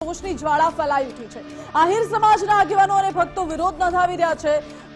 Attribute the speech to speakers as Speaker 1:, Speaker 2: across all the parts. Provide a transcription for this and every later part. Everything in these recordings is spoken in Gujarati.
Speaker 1: રોષની જ્વાળા ફેલાઈ ઉઠી છે। આહિર સમાજના આગેવાનો અને ભક્તો વિરોધ નોંધાવી રહ્યા છે।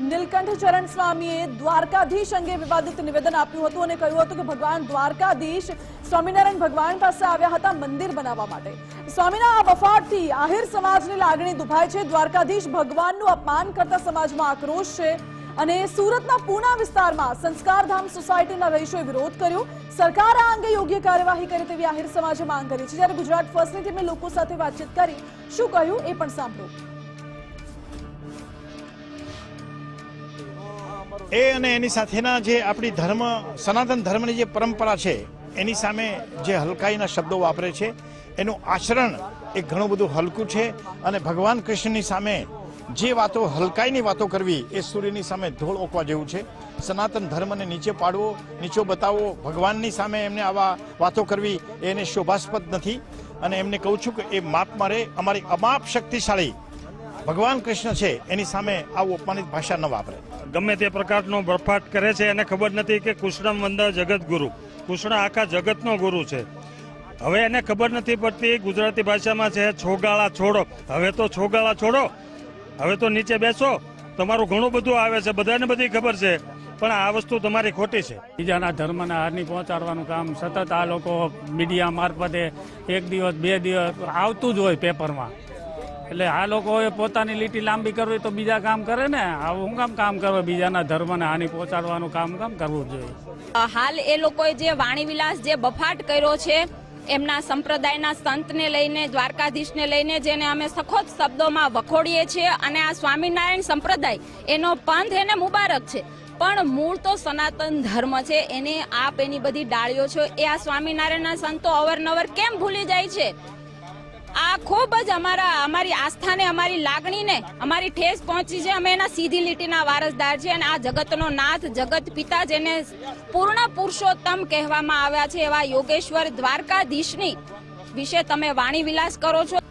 Speaker 1: નીલકંઠ ચરણ સ્વામીએ દ્વારકાધીશ અંગે વિવાદિત નિવેદન આપ્યું હતું અને કહ્યું હતું કે ભગવાન દ્વારકાધીશ સ્વામિનારાયણ ભગવાન પાસે આવ્યા હતા મંદિર બનાવવા માટે। સ્વામીના આ વફાટથી આહિર સમાજની લાગણી દુભાઈ છે। દ્વારકાધીશ ભગવાનનું અપમાન કરતા સમાજમાં આક્રોશ છે અને સુરતના પૂના વિસ્તારમાં સંસ્કારધામ સોસાયટીના રહીશોએ વિરોધ કર્યો। સરકાર આ અંગે યોગ્ય કાર્યવાહી કરે તેવી આહિર સમાજે માંગ કરી છે। જ્યારે ગુજરાત ફર્સ્ટની ટીમે લોકો સાથે વાતચીત કરી શું કહ્યું એ પણ સાંભળો।
Speaker 2: એ અને એની સાથેના જે આપણી ધર્મ સનાતન ધર્મની જે પરંપરા છે એની સામે જે હલકાઈના શબ્દો વાપરે છે એનું આચરણ એ ઘણું બધું હલકું છે અને ભગવાન કૃષ્ણની સામે જે વાતો હલકાઈની વાતો કરવી એ સૂર્યની સામે ધૂળ ઓકવા જેવું છે। સનાતન ધર્મને નીચે પાડવો, નીચો બતાવવો, ભગવાનની સામે એમને આવા વાતો કરવી એને શોભાસ્પદ નથી અને એમને કહું છું કે એ માપ મારે। અમારી અમાપ શક્તિશાળી ભગવાન કૃષ્ણ છે એની સામે આવું અપમાનિત ભાષા ન વાપરે।
Speaker 3: ગમે તે પ્રકારનો બરફાટ કરે છે એને ખબર નથી કે કૃષ્ણ વંદા જગત ગુરુ, કૃષ્ણ આખા જગતનો ગુરુ છે। હવે એને ખબર નથી પડતી ગુજરાતી ભાષામાં છે છોગાળા છોડો। હવે તો છોગાળા છોડો, હવે તો નીચે બેસો। તમારું ઘણું બધું આવે છે, બધાને બધી ખબર છે, પણ આ વસ્તુ તમારી ખોટી છે।
Speaker 4: બીજાના ધર્મને હારની પહોંચાડવાનું કામ સતત આ લોકો મીડિયા મારફતે એક દિવસ બે દિવસ આવતું જ હોય પેપરમાં। એટલે આ લોકોએ પોતાની લીટી લાંબી કરવી તો બીજા કામ કરે ને, આવું કામ કરવું બીજાના ધર્મને હાનિ પહોંચાડવાનું કામ કરવું જોઈએ।
Speaker 5: હાલ એ લોકોએ જે વાણીવિલાસ જે બફાટ કર્યો છે એમના સંપ્રદાયના સંતને લઈને, દ્વારકાધીશને લઈને, જેને અમે સખત શબ્દોમાં વખોડીએ છીએ અને આ સ્વામિનારાયણ સંપ્રદાય એનો પંથ એને મુબારક છે, પણ મૂળ તો સનાતન ધર્મ છે। એને આપ એની બધી ડાળીઓ છો એ આ સ્વામિનારાયણના સંતો અવારનવાર કેમ ભૂલી જાય છે? આ ખૂબ જ અમારી આસ્થાને, અમારી લાગણીને અમારી ઠેસ પહોંચી છે। અમે એના સીધી લીટીના વારસદાર છીએ અને આ જગતનો નાથ, જગત પિતા, જેને પૂર્ણ પુરુષોત્તમ કહેવામાં આવ્યા છે એવા યોગેશ્વર દ્વારકાધીશની વિશે તમે વાણી વિલાસ કરો છો।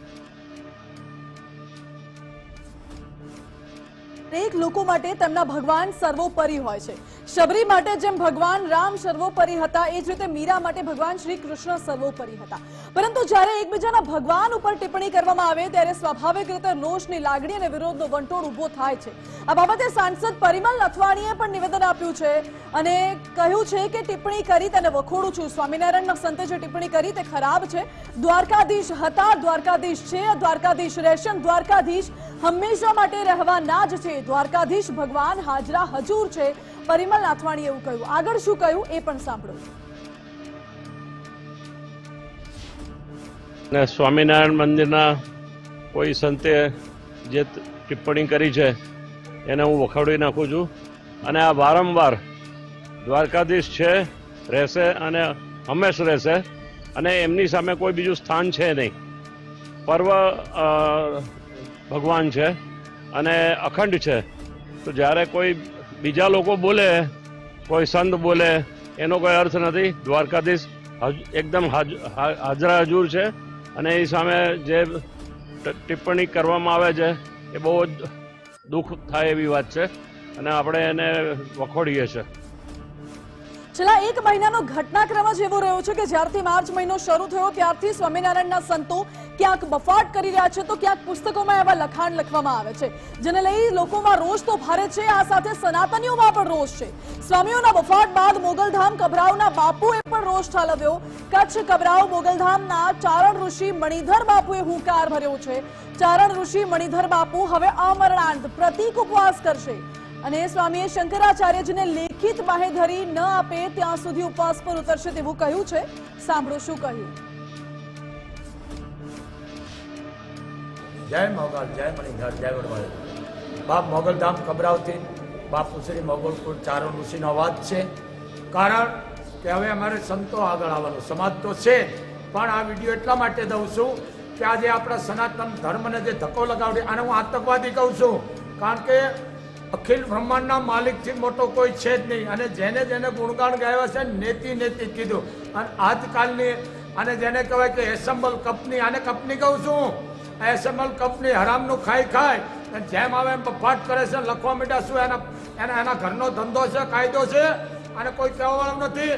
Speaker 1: દરેક લોકો માટે તેમના ભગવાન સર્વોપરી હોય છે। શબરી માટે જેમ ભગવાન રામ સર્વોપરી હતા એ જ રીતે મીરા માટે ભગવાન શ્રી કૃષ્ણ સર્વોપરી હતા। પરંતુ જ્યારે એકબીજાના ભગવાન ઉપર ટિપ્પણી કરવામાં આવે ત્યારે સ્વાભાવિક રીતે રોષની લાગણી અને વિરોધનો વંટોળ ઉભો થાય છે। આ બાબતે સાંસદ પરિમલ નથવાણીએ પણ નિવેદન આપ્યું છે અને કહ્યું છે કે ટિપ્પણી કરી તેને વખોડું છું। સ્વામિનારાયણના સંતે જે ટિપ્પણી કરી તે ખરાબ છે। દ્વારકાધીશ હતા, દ્વારકાધીશ છે, દ્વારકાધીશ રહેશે, દ્વારકાધીશ હંમેશા માટે રહેવાના જ છે। દ્વારકાધીશ ભગવાન હાજરા હજુર છે। પરિમલ નાથવાણીએ એવું કહ્યું। આગળ શું કહ્યું એ પણ સાંભળો।
Speaker 6: સ્વામિનારાયણ મંદિરના કોઈ સંતે જે ટિપ્પણી કરી છે એને હું વખોડી નાખું છું અને આ વારંવાર દ્વારકાધીશ છે, રહેશે અને હંમેશ રહેશે અને એમની સામે કોઈ બીજું સ્થાન છે નહીં। પર્વ ભગવાન છે અને અખંડ છે। તો જ્યારે કોઈ બીજા લોકો બોલે, કોઈ સંત બોલે એનો કોઈ અર્થ નથી। દ્વારકાધીશ એકદમ હાજરા હજુર છે અને એ સામે જે ટિપ્પણી કરવામાં આવે છે એ બહુ જ દુઃખ થાય એવી વાત છે અને આપણે એને વખોડીએ છીએ।
Speaker 1: છેલ્લા એક મહિનાનો ઘટનાક્રમ જ એવો રહ્યો છે કે જ્યારથી માર્ચ મહિનો શરૂ થયો ત્યારથી સ્વામિનારાયણના સંતો ક્યાંક બફાટ કરી રહ્યા છે તો ક્યાંક પુસ્તકોમાં એવા લખાણ લખવામાં આવે છે જેને લઈ લોકોમાં રોષ તો ભારે છે। આ સાથે સનાતનીઓમાં પણ રોષ છે। સ્વામીઓના બફાટ બાદ મોગલધામ કબરાવના બાપુએ પણ રોષ ઠાલવ્યો। કચ્છ કબરાવ મોગલધામના ચારણ ઋષિ મણિધર બાપુએ હુંકાર ભર્યો છે। ચારણ ઋષિ મણિધર બાપુ હવે અમરણાંત પ્રતીક ઉપવાસ કરશે અને સ્વામીએ શંકરાચાર્યજીને લેખિત બાહેધરી ન આપે ત્યાં સુધી ઉપવાસ પર ઉતરશે તેવું કહ્યું છે। સાંભળો શું કહ્યું।
Speaker 7: જય મોગલ, જય મણિધર, જય વડવાળી। બાપ મોગલધામ કબરાવથી બાપુ શ્રી મોગલકુળ ચારણ ઋષિનો અવાજ છે। કારણ કે હવે અમારે સંતો આગળ આવવાનો સમાજ તો છે, પણ આ વિડીયો એટલા માટે દઉં છું કે આજે આપણા સનાતન ધર્મને જે ધક્કો લગાવડી આને હું આતંકવાદી કહું છું। કારણ કે અખિલ બ્રહ્માંડના માલિકથી મોટો કોઈ છે જ નહીં અને જેને જેને ગુણગાન ગાયા છે નેતિ કીધું અને આજકાલની અને જેને કહેવાય કે એસેમ્બલ કંપની, આને કંપની કહું છું। એસેમ્બલ કંપની હરામનું ખાય જેમ આવે એમ બફાટ કરે છે, લખવા માંડ્યા શું એના ઘરનો ધંધો છે, કાયદો છે અને કોઈ કહેવાવાળું નથી।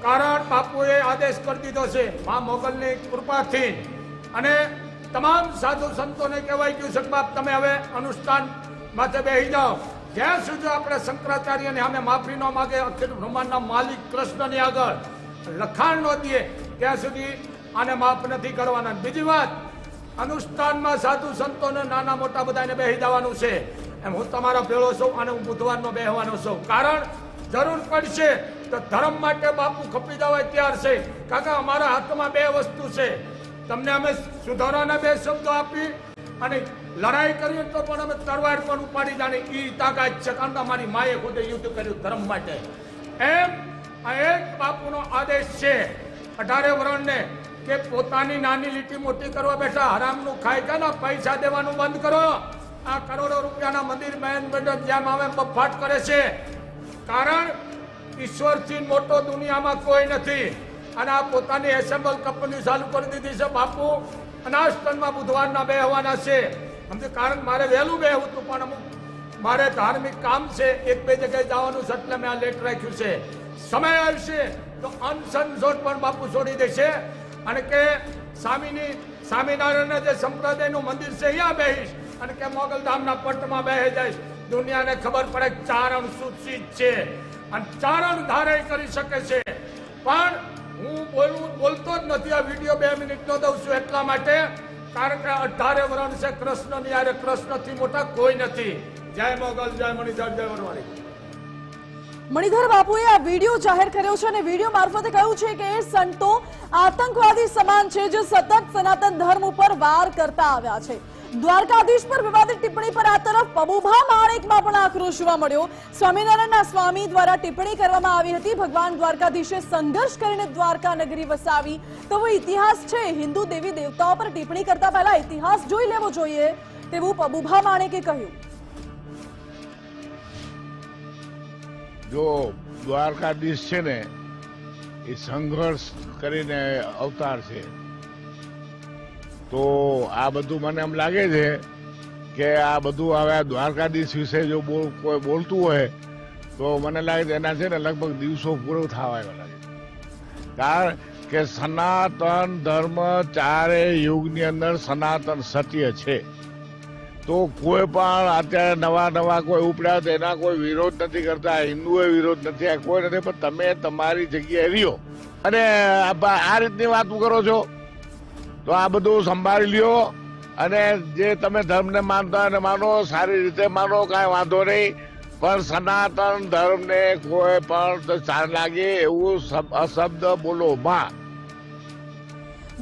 Speaker 7: કારણ બાપુએ આદેશ કરી દીધો છે મા મોગલની કૃપાથી અને તમામ સાધુ સંતોને કહેવાય ગયું છે કે બાપ તમે હવે અનુષ્ઠાન માથે બેસી જાઓ. જ્યાં સુધી આપણે શંકરાચાર્યને અમે માફી ન માગે, અખિલ બ્રહ્માંડના માલિક કૃષ્ણની આગળ લખાણ ન દઈએ ત્યાં સુધી આને માફ નથી કરવાના. બીજી વાત, અનુષ્ઠાનમાં સાધુ સંતોને નાના મોટા બધાને બેસી જવાનું છે. એમ હું તમારા ભેળો છું અને હું બુધવારનો બેસવાનો છું. કારણ જરૂર પડશે તો ધર્મ માટે બાપુ ખપી જવા તૈયાર છે. કાકા અમારા હાથમાં બે વસ્તુ છે. તમને અમે સુધારાના બે શબ્દો આપી અને લડાઈ કરીએ તો પણ અમે તરવાર પણ ઉપાડી જાણે એ તાકાત છે. કારણ કે અમારી માએ ખુદે યુદ્ધ કર્યું ધર્મ માટે. એમ આ એક બાપુનો આદેશ છે 18 વર્ષને કે પોતાની નાની લીટી મોટી કરવા બેઠા હરામનું ખાય કે ના પૈસા દેવાનું બંધ કરો. આ કરોડો રૂપિયાના મંદિર બહેન બેઠક જેમ આવે બફાટ કરે છે. કારણ ઈશ્વરથી મોટો દુનિયામાં કોઈ નથી. અને આ પોતાની એસેમ્બલ કંપની ચાલુ કરી દીધી છે. બાપુ અનાષ્ટનમાં બુધવારના બેહવાના છે. સમજે, કારણ મારે વહેલું બેહવું હતું પણ અમુક મારે ધાર્મિક કામ છે, 1-2 જગ્યાએ જવાનું છે એટલે મેં આ લેટ રાખ્યું છે. સમય આવશે તો અનસનસોટ પણ બાપુ છોડી દેશે અને કે સ્વામિનારાયણના જે સંપ્રદાયનું મંદિર છે અહીંયા બેહીશ અને કે મોગલધામના પટમાં બેહી જઈશ. દુનિયાને ખબર પડે ચારણ સુચિત છે અને ચારણ ધારે કરી શકે છે. પણ હું બોલતો જ નથી. આ વિડીયો 2 મિનિટનો દઉં છું એટલા માટે, કારણ કે 18 વર્ષ છે કૃષ્ણની યારે. કૃષ્ણથી મોટા કોઈ નથી. જય મોગલ, જય મણિધર, જય વરવાળી.
Speaker 1: મણિધર બાપુએ આ વિડીયો જાહેર કર્યો છે અને વિડીયો મારફતે કહ્યું છે કે એ સંતો આતંકવાદી સમાન છે જે સતત સનાતન ધર્મ ઉપર વાર કરતા આવ્યા છે. દ્વારકાધીશ પર વિવાદિત ટિપ્પણી પર આ તરફ પબુભા માણેકમાં પણ આક્રોશ જોવા મળ્યો. સ્વામિનારાયણના સ્વામી દ્વારા ટિપ્પણી કરવામાં આવી હતી. ભગવાન દ્વારકાધીશે સંઘર્ષ કરીને દ્વારકા નગરી વસાવી. તો ઇતિહાસ છે. હિન્દુ દેવી દેવતાઓ પર ટિપ્પણી કરતા પહેલા ઇતિહાસ જોઈ લેવો જોઈએ તેવું પબુભા માણેકે કહ્યું.
Speaker 8: જો દ્વારકાધીશ છે ને એ સંઘર્ષ કરીને અવતાર છે, તો આ બધું મને એમ લાગે છે કે આ બધું હવે દ્વારકાધીશ વિશે જો કોઈ બોલતું હોય તો મને લાગે છે એના છે ને લગભગ દિવસો પૂરો થવા આવ્યા લાગે. કારણ કે સનાતન ધર્મ ચારે યુગની અંદર સનાતન સત્ય છે. તો કોઈ પણ અત્યારે નવા કોઈ ઉપડ્યા તો એના કોઈ વિરોધ નથી કરતા. હિન્દુએ વિરોધ નથી, કોઈ નથી. પણ તમે તમારી જગ્યાએ રહ્યો અને આ રીતની વાતો કરો છો તો આ બધું સંભાળી લ્યો. અને જે તમે ધર્મને માનતા હોય માનો, સારી રીતે માનો, કાંઈ વાંધો નહીં. પણ સનાતન ધર્મને કોઈ પણ સાર લાગે એવું અશબ્દ બોલો માં.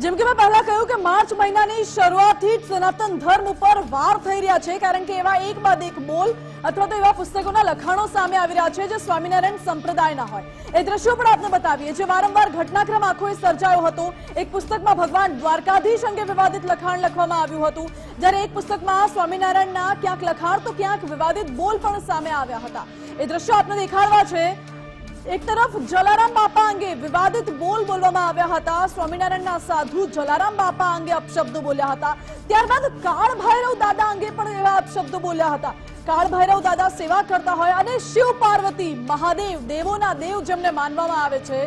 Speaker 1: જેમ કે મેં પહેલા કહ્યું કે માર્ચ મહિનાની શરૂઆતથી જ સનાતન ધર્મ ઉપર વાર થઈ રહ્યા છે. કારણ કે એવા એક બાદ એક બોલ અથવા તો એવા પુસ્તકોના લખાણો સામે આવી રહ્યા છે જે સ્વામિનારાયણ સંપ્રદાયના હોય. એ દ્રશ્યો પણ આપને બતાવીએ જે વારંવાર ઘટનાક્રમ આખો સર્જાયો હતો. એક પુસ્તકમાં ભગવાન દ્વારકાધીશ અંગે વિવાદિત લખાણ લખવામાં આવ્યું હતું, જ્યારે એક પુસ્તકમાં સ્વામિનારાયણના ક્યાંક લખાણ તો ક્યાંક વિવાદિત બોલ પણ સામે આવ્યા હતા. એ દ્રશ્યો આપને દેખાડવા છે. એક તરફ જલારામ બાપા અંગે વિવાદિત બોલ બોલવામાં આવ્યા હતા. સ્વામિનારાયણના સાધુ જલારામ બાપા અંગે અપશબ્દો બોલ્યા હતા. ત્યારબાદ કાળ ભૈરવ દાદા અંગે પણ એવા અપશબ્દો બોલ્યા હતા. કાળ ભૈરવ દાદા સેવા કરતા હોય અને શિવ પાર્વતી મહાદેવ દેવોના દેવ જેમને માનવામાં આવે છે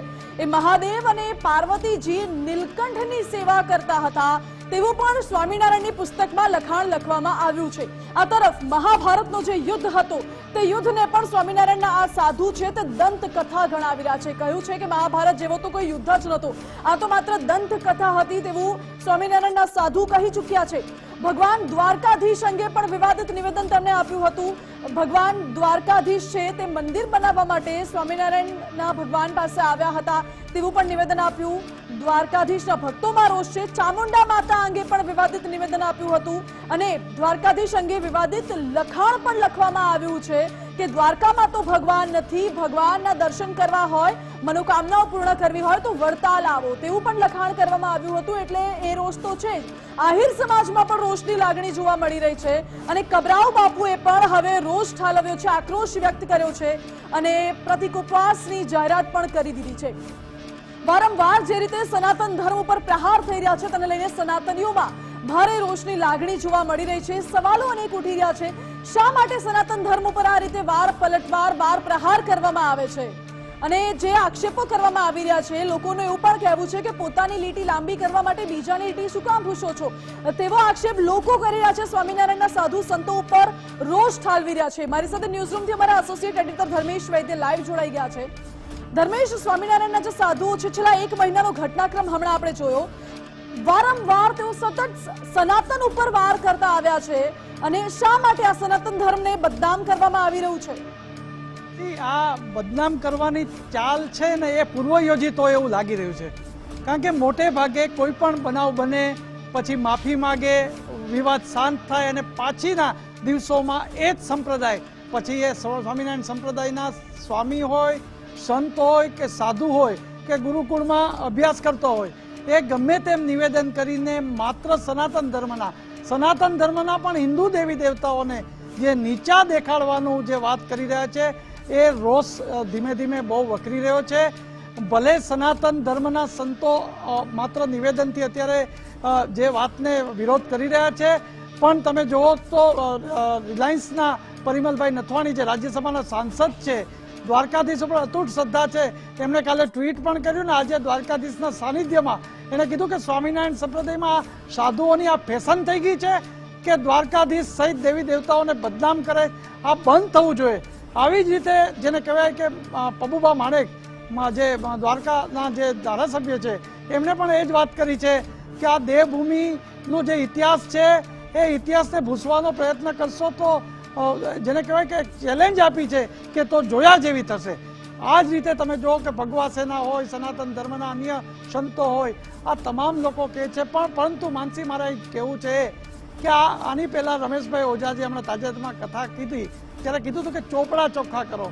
Speaker 1: એ મહાદેવ અને પાર્વતીજી નીલકંઠની સેવા કરતા હતા તેવું પણ સ્વામિનારાયણની પુસ્તકમાં લખાણ લખવામાં આવ્યું છે. આ તરફ મહાભારતનો જે યુદ્ધ હતો તે યુદ્ધને પણ સ્વામિનારાયણના આ સાધુ છે તે દંત કથા ગણાવી રહ્યા છે. કહ્યું છે કે મહાભારત જેવો તો કોઈ યુદ્ધ જ નહોતું, આ તો માત્ર દંત કથા હતી તેવું સ્વામિનારાયણના સાધુ કહી ચૂક્યા છે. ભગવાન દ્વારકાધીશ અંગે પણ વિવાદિત નિવેદન તેમણે આપ્યું હતું. ભગવાન દ્વારકાધીશ છે તે મંદિર બનાવવા માટે સ્વામિનારાયણના ભગવાન પાસે આવ્યા હતા તેવું પણ નિવેદન આપ્યું. દ્વારકાધીશના ભક્તોમાં રોષ છે. ચામુંડા માતા અંગે પણ વિવાદિત નિવેદન આપ્યું હતું અને દ્વારકાધીશ અંગે વિવાદિત લખાણ પણ લખવામાં આવ્યું છે કે દ્વારકામાં તો ભગવાન નથી, ભગવાનના દર્શન કરવા હોય, મનોકામનાઓ પૂર્ણ કરવી હોય તો વડતાલ આવો તેવું પણ લખાણ કરવામાં આવ્યું હતું. એટલે એ રોષ તો છે જ. આહિર સમાજમાં પણ રોષની લાગણી જોવા મળી રહી છે અને કબરાવ બાપુએ પણ હવે રોષ ઠાલવ્યો છે, આક્રોશ વ્યક્ત કર્યો છે અને પ્રતિક ઉપવાસની જાહેરાત પણ કરી દીધી છે. વારંવાર જે રીતે સનાતન ધર્મ ઉપર પ્રહાર થઈ રહ્યા છે તેને લઈને સનાતનીઓમાં ભારે રોષની લાગણી જોવા મળી રહી છે. સવાલો અનેક ઉઠી રહ્યા છે. શા માટે સનાતન ધર્મ ઉપર આ રીતે વાર પલટવાર વાર પ્રહાર કરવામાં આવે છે? અને જે આક્ષેપો કરવામાં આવી રહ્યા છે, લોકોનું એવું પણ કહેવું છે કે પોતાની લીટી લાંબી કરવા માટે બીજાની લીટી શું કામ ભૂસો છો, તેવો આક્ષેપ લોકો કરી રહ્યા છે. સ્વામિનારાયણના સાધુ સંતો ઉપર રોષ ઠાલવી રહ્યા છે. મારી સાથે ન્યૂઝરૂમથી અમારા એસોસિએટ એડિટર ધર્મેશ વૈદ્ય લાઈવ જોડાઈ ગયા છે. ધર્મેશ, સ્વામિનારાયણના જે સાધુઓ છે, છેલ્લા 1 મહિનાનો ઘટનાક્રમ હમણાં આપણે જોયો, વારંવાર તેઓ સતત સનાતન ઉપર વાર કરતા આવ્યા છે, અને શા માટે આ સનાતન ધર્મને બદનામ કરવામાં આવી રહ્યું છે?
Speaker 9: આ બદનામ કરવાની ચાલ છે ને એ પૂર્વયોજિત હોય એવું લાગી રહ્યું છે. કારણ કે મોટે ભાગે કોઈ પણ બનાવ બને પછી માફી માગે, વિવાદ શાંત થાય અને પાછીના દિવસોમાં એ જ સંપ્રદાય, પછી એ સ્વામિનારાયણ સંપ્રદાયના સ્વામી હોય, સંત હોય કે સાધુ હોય કે ગુરુકુળમાં અભ્યાસ કરતો હોય, એ ગમે તેમ નિવેદન કરીને માત્ર સનાતન ધર્મના પણ હિન્દુ દેવી દેવતાઓને જે નીચા દેખાડવાનું જે વાત કરી રહ્યા છે, એ રોષ ધીમે ધીમે બહુ વકરી રહ્યો છે. ભલે સનાતન ધર્મના સંતો માત્ર નિવેદનથી અત્યારે જે વાતને વિરોધ કરી રહ્યા છે, પણ તમે જુઓ તો રિલાયન્સના પરિમલભાઈ નથવાણી જે રાજ્યસભાના સાંસદ છે, દ્વારકાધીશ ઉપર અતૂટ શ્રદ્ધા છે, એમણે કાલે ટ્વીટ પણ કર્યું ને આજે દ્વારકાધીશના સાનિધ્યમાં એણે કીધું કે સ્વામિનારાયણ સંપ્રદાયમાં સાધુઓની આ ફેશન થઈ ગઈ છે કે દ્વારકાધીશ સહિત દેવી દેવતાઓને બદનામ કરે. આ બંધ થવું જોઈએ. આવી જ રીતે જેને કહેવાય કે પબુભા માણેક જે દ્વારકાના જે ધારાસભ્ય છે, એમણે પણ એ જ વાત કરી છે કે આ દેવભૂમિનો જે ઇતિહાસ છે એ ઇતિહાસને ભૂસવાનો પ્રયત્ન કરશો તો જેને કહેવાય કે ચેલેન્જ આપી છે કે તો જોયા જેવી થશે. આ જ રીતે તમે જુઓ કે ભગવા સેના હોય, સનાતન ધર્મના અન્ય સંતો હોય, આ તમામ લોકો કહે છે. પરંતુ માનસી મારે કહેવું છે કે આની પહેલા રમેશભાઈ ઓઝાજી હમણાં તાજેતરમાં કથા કીધી ત્યારે કીધું હતું કે ચોપડા ચોખ્ખા કરો.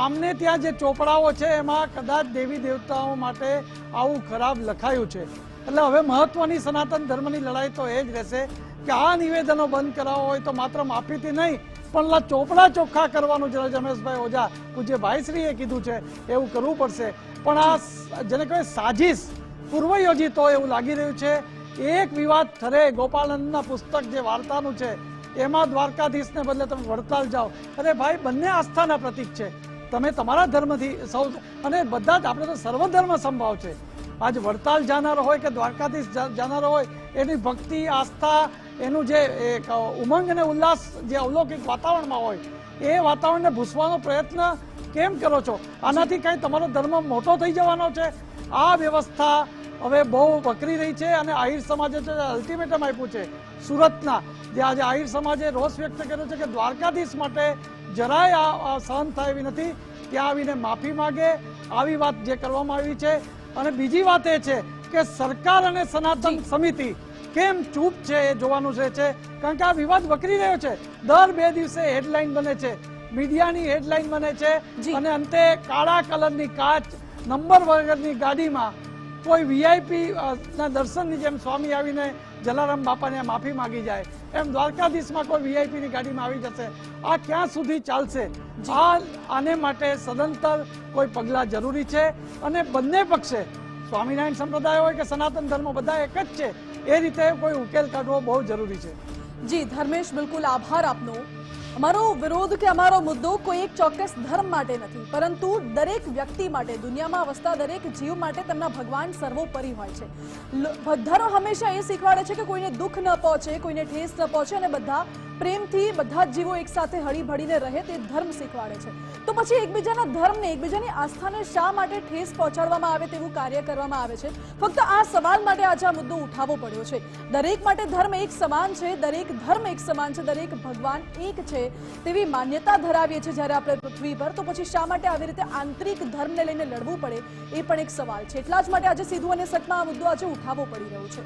Speaker 9: આમને ત્યાં જે ચોપડાઓ છે એમાં કદાચ દેવી દેવતાઓ માટે આવું ખરાબ લખાયું છે. એટલે હવે મહત્વની સનાતન ધર્મની લડાઈ તો એ જ રહેશે કે આ નિવેદનો બંધ કરાવવા હોય તો માત્ર માફીથી નહીં પણ ચોપડા ચોખ્ખા કરવાનું જે રમેશભાઈ ઓઝા પૂજ્ય ભાઈશ્રીએ કીધું છે એવું કરવું પડશે. પણ આ જેને કહેવાય સાજિશ પૂર્વયોજિત હોય એવું લાગી રહ્યું છે. એક વિવાદ ઠરે, ગોપાલનંદના પુસ્તક જે વાર્તાનું છે એમાં દ્વારકાધીશને બદલે તમે વડતાલ જાઓ. અરે ભાઈ, બંને આસ્થાના પ્રતીક છે. તમે તમારા ધર્મથી સૌ, અને બધા જ આપણે તો સર્વધર્મ સંભાવ છે. આજ વડતાલ જાનારો હોય કે દ્વારકાધીશ જાનારો હોય, એની ભક્તિ, આસ્થા, એનું જે ઉમંગ અને ઉલ્લાસ જે અલૌકિક વાતાવરણમાં હોય, એ વાતાવરણને ભૂસવાનો પ્રયત્ન કેમ કરો છો? આનાથી કંઈ તમારો ધર્મ મોટો થઈ જવાનો છે? આ વ્યવસ્થા હવે બહુ વકરી રહી છે. અને આહિર સમાજે અલ્ટિમેટમ આપ્યું છે સુરતના, જે આજે આહિર સમાજે રોષ વ્યક્ત કર્યો છે કે દ્વારકાધીશ માટે જરાય આ સહન થાય એવી નથી. ત્યાં આવીને માફી માગે. આવી વાત જે કરવામાં આવી છે. અને બીજી વાત એ છે કે સરકાર અને સનાતન સમિતિ કેમ ચૂપ છે એ જોવાનું છે. કારણ કે આ વિવાદ વકરી રહ્યો છે. દર 2 દિવસે હેડલાઇન બને છે, મીડિયાની હેડલાઇન બને છે, અને અંતે કાળા કલરની કાચ, નંબર વગરની ગાડીમાં કોઈ વીઆઈપી ના દર્શનની જેમ સ્વામી આવીને જલારામ બાપાને માફી માંગી જાય, એમ દ્વારકાધીશમાં કોઈ વીઆઈપીની ગાડીમાં આવી જશે. આ ક્યાં સુધી ચાલશે? આને માટે સદંતર કોઈ પગલાં જરૂરી છે. અને બંને પક્ષે, સ્વામિનારાયણ સંપ્રદાય હોય કે સનાતન ધર્મ, બધા એક જ છે. એ રીતે કોઈ ઉકેલ કાઢવો બહુ જરૂરી છે.
Speaker 1: જી ધર્મેશ, બિલકુલ આભાર આપનો. અમારો વિરોધ કે અમારો મુદ્દો કોઈ એક ચોક્કસ ધર્મ માટે નથી, પરંતુ દરેક વ્યક્તિ માટે, દુનિયામાં વસતા દરેક જીવ માટે તેમના ભગવાન સર્વોપરી હોય છે. ધર્મ હંમેશા એ શીખવાડે છે કે કોઈને દુઃખ ન પહોંચે, કોઈને ઠેસ ન પહોંચે, અને બધા પ્રેમથી બધા જ જીવો એક સાથે હળીભળીને રહે, તે ધર્મ શીખવાડે છે. તો પછી એકબીજાના ધર્મને, એકબીજાની આસ્થાને શા માટે ઠેસ પહોંચાડવામાં આવે તેવું કાર્ય કરવામાં આવે છે? ફક્ત આ સવાલ માટે આજે આ મુદ્દો ઉઠાવવો પડ્યો છે. દરેક માટે ધર્મ એક સમાન છે, દરેક ધર્મ એક સમાન છે, દરેક ભગવાન એક છે તેવી માન્યતા ધરાવીએ છીએ જ્યારે આપણે પૃથ્વી પર. તો પછી શા માટે આવી રીતે આંતરિક ધર્મને લઈને લડવું પડે, એ પણ એક સવાલ છે. એટલા જ માટે આજે સીધું અને સટમાં આ મુદ્દો આજે ઉઠાવવો પડી રહ્યો છે.